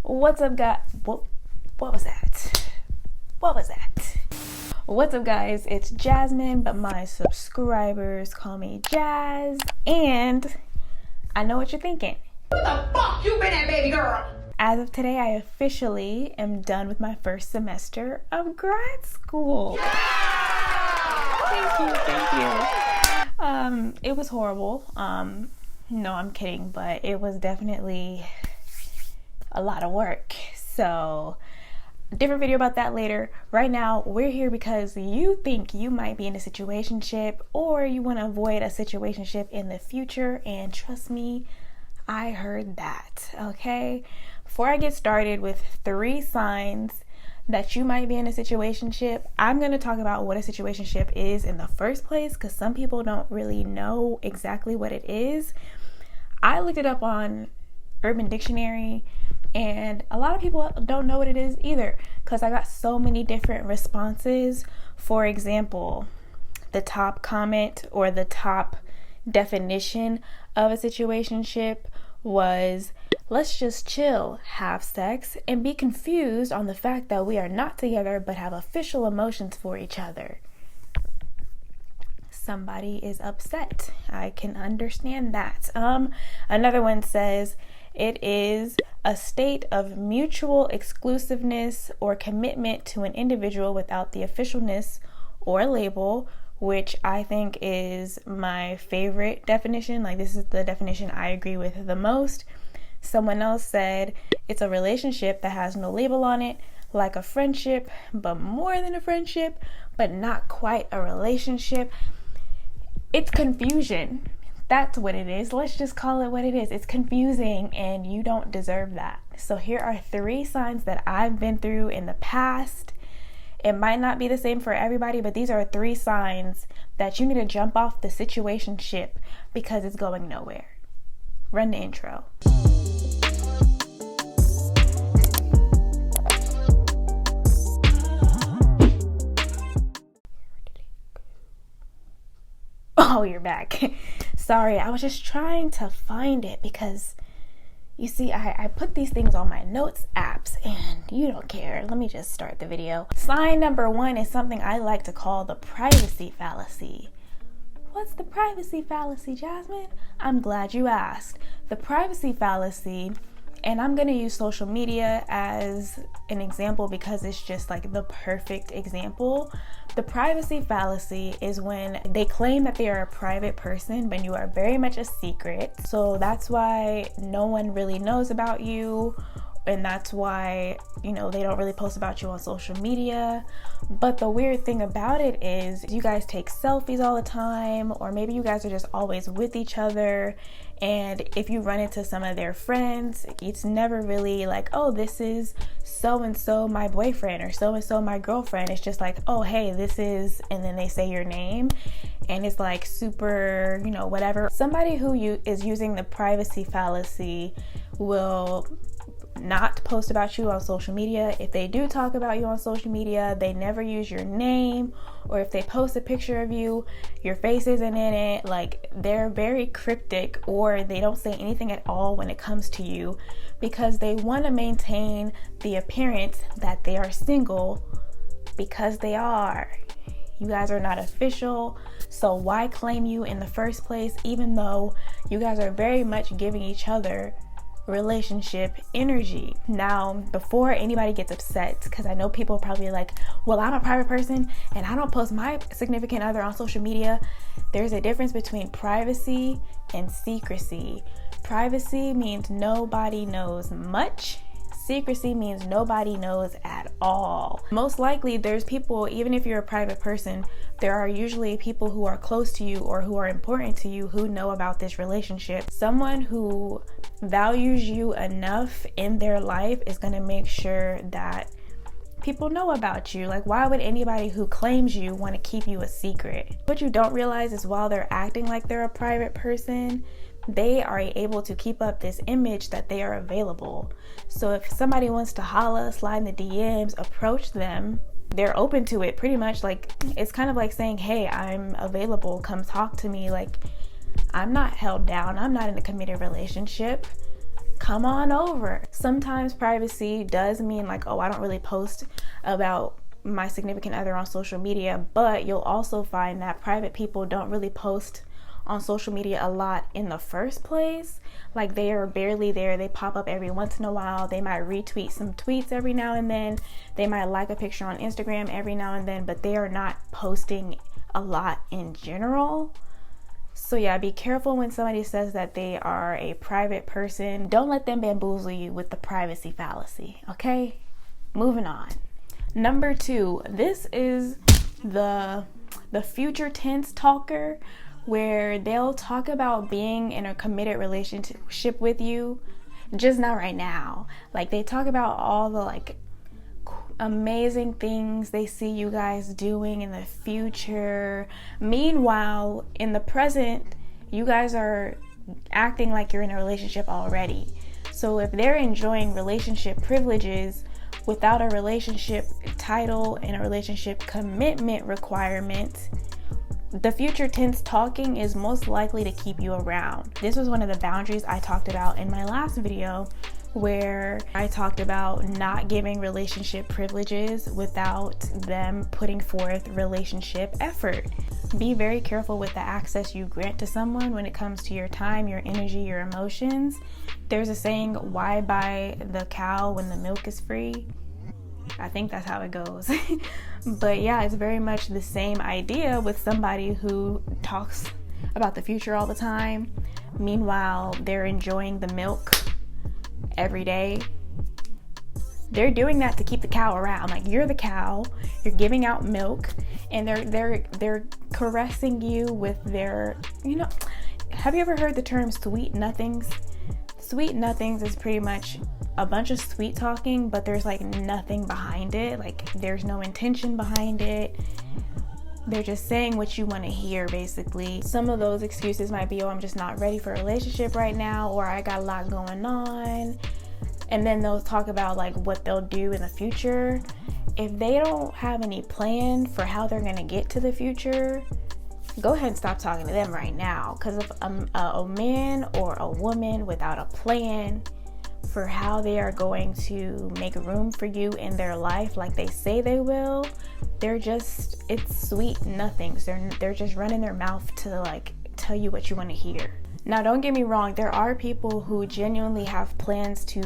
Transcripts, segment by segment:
What's up, guys? What was that? What's up, guys? It's Jasmine, but my subscribers call me Jazz. And I know what you're thinking. What the fuck you been at, baby girl? As of today, I officially am done with my first semester of grad school. Yeah! Thank you. It was horrible. No, I'm kidding, but it was definitely a lot of work. So, different video about that later. Right now, we're here because you think you might be in a situationship or you want to avoid a situationship in the future, and trust me, I heard that, okay? Before I get started with 3 signs that you might be in a situationship, I'm going to talk about what a situationship is in the first place, because some people don't really know exactly what it is. I looked it up on Urban Dictionary, and a lot of people don't know what it is either, because I got so many different responses. For example, the top comment or the top definition of a situationship was, let's just chill, have sex, and be confused on the fact that we are not together but have official emotions for each other. Somebody is upset. I can understand that. Another one says, it is a state of mutual exclusiveness or commitment to an individual without the officialness or label, which I think is my favorite definition. Like, this is the definition I agree with the most. Someone else said, it's a relationship that has no label on it, like a friendship, but more than a friendship, but not quite a relationship. It's confusion. That's what it is. Let's just call it what it is. It's confusing, and you don't deserve that. So here are 3 signs that I've been through in the past. It might not be the same for everybody, but these are 3 signs that you need to jump off the situationship because it's going nowhere. Run the intro. Oh, you're back. Sorry, I was just trying to find it because, you see, I put these things on my notes apps and you don't care. Let me just start the video. Sign number 1 is something I like to call the privacy fallacy. What's the privacy fallacy, Jasmine? I'm glad you asked. The privacy fallacy, and I'm going to use social media as an example because it's just like the perfect example. The privacy fallacy is when they claim that they are a private person, but you are very much a secret. So that's why no one really knows about you. And that's why, they don't really post about you on social media. But the weird thing about it is you guys take selfies all the time, or maybe you guys are just always with each other. And if you run into some of their friends, it's never really like, oh, this is so-and-so my boyfriend or so-and-so my girlfriend. It's just like, oh, hey, this is, and then they say your name. And it's like super, whatever. Somebody who is using the privacy fallacy will not post about you on social media. If they do talk about you on social media, they never use your name, or if they post a picture of you, your face isn't in it. Like, they're very cryptic, or they don't say anything at all when it comes to you because they want to maintain the appearance that they are single, because they are. You guys are not official, so why claim you in the first place, even though you guys are very much giving each other relationship energy. Now, before anybody gets upset, because I know people are probably like, well, I'm a private person and I don't post my significant other on social media. There's a difference between privacy and secrecy. Privacy means nobody knows much. Secrecy means nobody knows at all. Most likely there's people, even if you're a private person, there are usually people who are close to you or who are important to you who know about this relationship. Someone who values you enough in their life is going to make sure that people know about you. Like, why would anybody who claims you want to keep you a secret? What you don't realize is while they're acting like they're a private person, they are able to keep up this image that they are available. So if somebody wants to holla, slide in the DMs, approach them, they're open to it. Pretty much, like, it's kind of like saying, hey, I'm available, come talk to me. Like, I'm not held down, I'm not in a committed relationship. come on over. Sometimes privacy does mean like, oh, I don't really post about my significant other on social media, but you'll also find that private people don't really post on social media a lot in the first place. Like, they are barely there. They pop up every once in a while. They might retweet some tweets every now and then. They might like a picture on Instagram every now and then, but they are not posting a lot in general. So yeah, be careful when somebody says that they are a private person. Don't let them bamboozle you with the privacy fallacy, okay? Moving on. Number 2, this is the future tense talker, where they'll talk about being in a committed relationship with you, just not right now. Like, they talk about all the like amazing things they see you guys doing in the future. Meanwhile, in the present, you guys are acting like you're in a relationship already. So if they're enjoying relationship privileges without a relationship title and a relationship commitment requirement, the future tense talking is most likely to keep you around. This was one of the boundaries I talked about in my last video, where I talked about not giving relationship privileges without them putting forth relationship effort. Be very careful with the access you grant to someone when it comes to your time, your energy, your emotions. There's a saying, why buy the cow when the milk is free? I think that's how it goes. But yeah, it's very much the same idea with somebody who talks about the future all the time. Meanwhile, they're enjoying the milk every day. They're doing that to keep the cow around. Like, you're the cow, you're giving out milk, and they're caressing you with their, you know, have you ever heard the term sweet nothings? Sweet nothings is pretty much a bunch of sweet talking, but there's like nothing behind it. Like, there's no intention behind it. They're just saying what you want to hear, basically. Some of those excuses might be, oh, I'm just not ready for a relationship right now, or I got a lot going on. And then they'll talk about like what they'll do in the future. If they don't have any plan for how they're going to get to the future, go ahead and stop talking to them right now. Because if a man or a woman without a plan for how they are going to make room for you in their life like they say they will, it's sweet nothings. They're just running their mouth to like tell you what you want to hear. Now, don't get me wrong, there are people who genuinely have plans to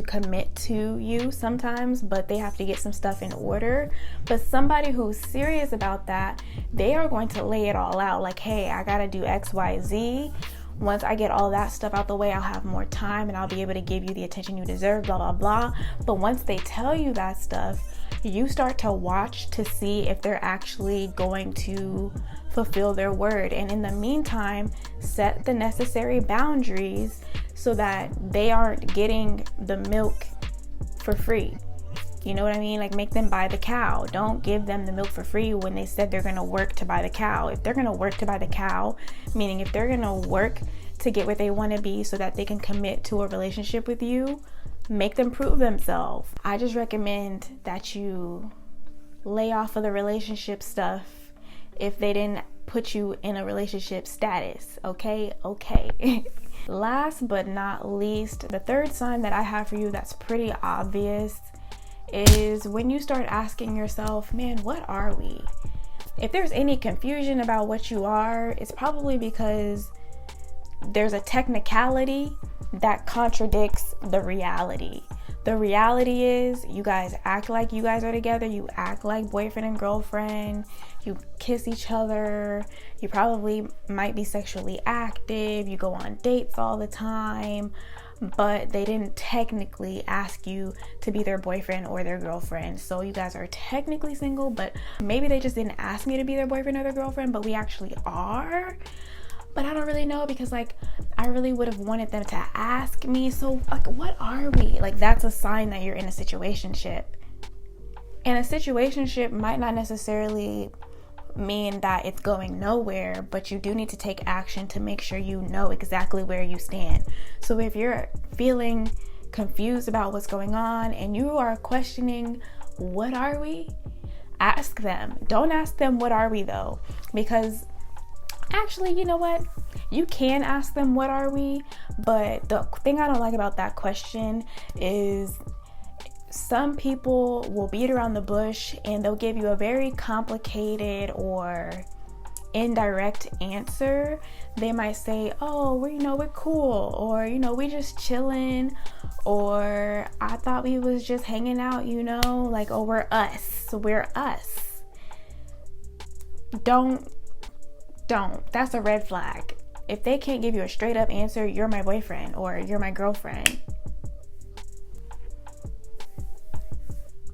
commit to you sometimes, but they have to get some stuff in order. But somebody who's serious about that, they are going to lay it all out. Like, hey, I gotta do X, Y, Z. Once I get all that stuff out the way, I'll have more time and I'll be able to give you the attention you deserve, blah, blah, blah. But once they tell you that stuff, you start to watch to see if they're actually going to fulfill their word. And in the meantime, set the necessary boundaries so that they aren't getting the milk for free. You know what I mean? Like, make them buy the cow. Don't give them the milk for free when they said they're going to work to buy the cow. If they're going to work to buy the cow, meaning if they're going to work to get what they want to be so that they can commit to a relationship with you, make them prove themselves. I just recommend that you lay off of the relationship stuff if they didn't put you in a relationship status. Okay. Last but not least, the third sign that I have for you that's pretty obvious is when you start asking yourself, man, what are we? If there's any confusion about what you are, it's probably because there's a technicality that contradicts the reality. The reality is you guys act like you guys are together. You act like boyfriend and girlfriend. You kiss each other. You probably might be sexually active. You go on dates all the time. But they didn't technically ask you to be their boyfriend or their girlfriend. So you guys are technically single, but maybe they just didn't ask me to be their boyfriend or their girlfriend, but we actually are. But I don't really know, because like I really would have wanted them to ask me. So like, what are we? Like, that's a sign that you're in a situationship. And a situationship might not necessarily mean that it's going nowhere, but you do need to take action to make sure you know exactly where you stand. So if you're feeling confused about what's going on and you are questioning, what are we? Ask them. Don't ask them, what are we though? Because actually, you know what? You can ask them, what are we? But the thing I don't like about that question is some people will beat around the bush and they'll give you a very complicated or indirect answer. They might say, oh, we're cool, or we just chilling, or I thought we was just hanging out, like, oh, we're us. Don't. That's a red flag. If they can't give you a straight up answer, you're my boyfriend or you're my girlfriend.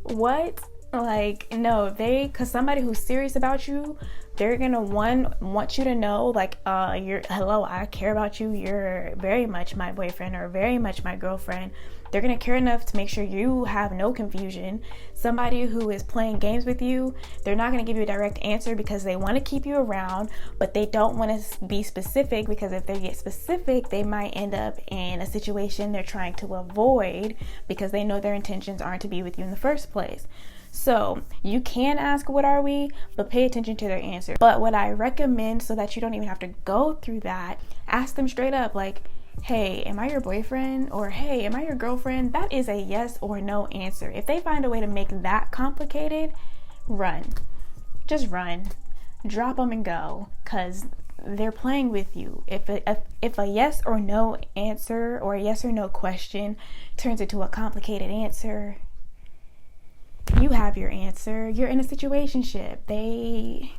What? Like, no, because somebody who's serious about you, they're gonna want you to know, like, hello, I care about you, you're very much my boyfriend or very much my girlfriend. They're gonna care enough to make sure you have no confusion. Somebody who is playing games with you, they're not gonna give you a direct answer because they want to keep you around, but they don't want to be specific, because if they get specific, they might end up in a situation they're trying to avoid because they know their intentions aren't to be with you in the first place. So you can ask, what are we? But pay attention to their answer. But what I recommend, so that you don't even have to go through that, ask them straight up, like, hey, am I your boyfriend? Or hey, am I your girlfriend? That is a yes or no answer. If they find a way to make that complicated, run. Just run. Drop them and go, because they're playing with you. If a yes or no answer or a yes or no question turns into a complicated answer, you have your answer. You're in a situationship. They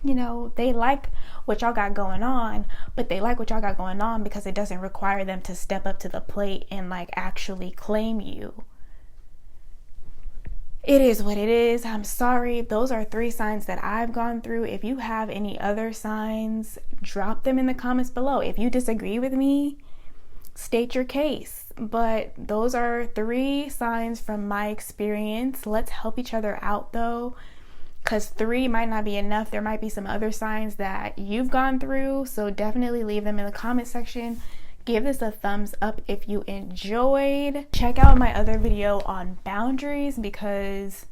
like what y'all got going on, but they like what y'all got going on because it doesn't require them to step up to the plate and like actually claim you. It is what it is. I'm sorry. Those are 3 signs that I've gone through. If you have any other signs, drop them in the comments below. If you disagree with me, state your case. But those are 3 signs from my experience. Let's help each other out though, because 3 might not be enough. There might be some other signs that you've gone through, so definitely leave them in the comment section. Give this a thumbs up if you enjoyed. Check out my other video on boundaries, because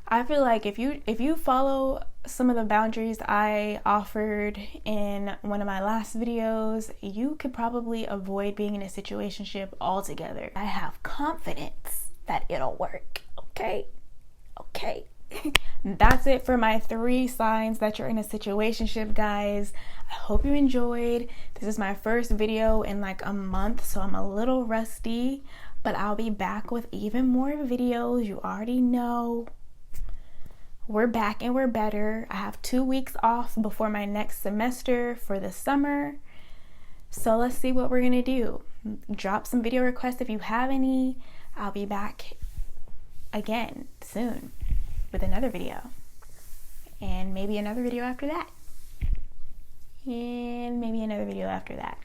I feel like if you follow some of the boundaries I offered in one of my last videos, you could probably avoid being in a situationship altogether. I have confidence that it'll work. Okay. That's it for my 3 signs that you're in a situationship, guys. I hope you enjoyed. This is my first video in like a month, so I'm a little rusty, but I'll be back with even more videos. You already know. We're back and we're better. I have 2 weeks off before my next semester for the summer. So let's see what we're gonna do. Drop some video requests if you have any. I'll be back again soon with another video. And maybe another video after that. And maybe another video after that.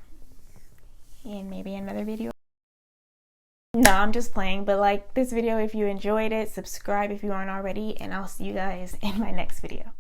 And maybe another video. No, I'm just playing, but like this video if you enjoyed it, subscribe if you aren't already, and I'll see you guys in my next video.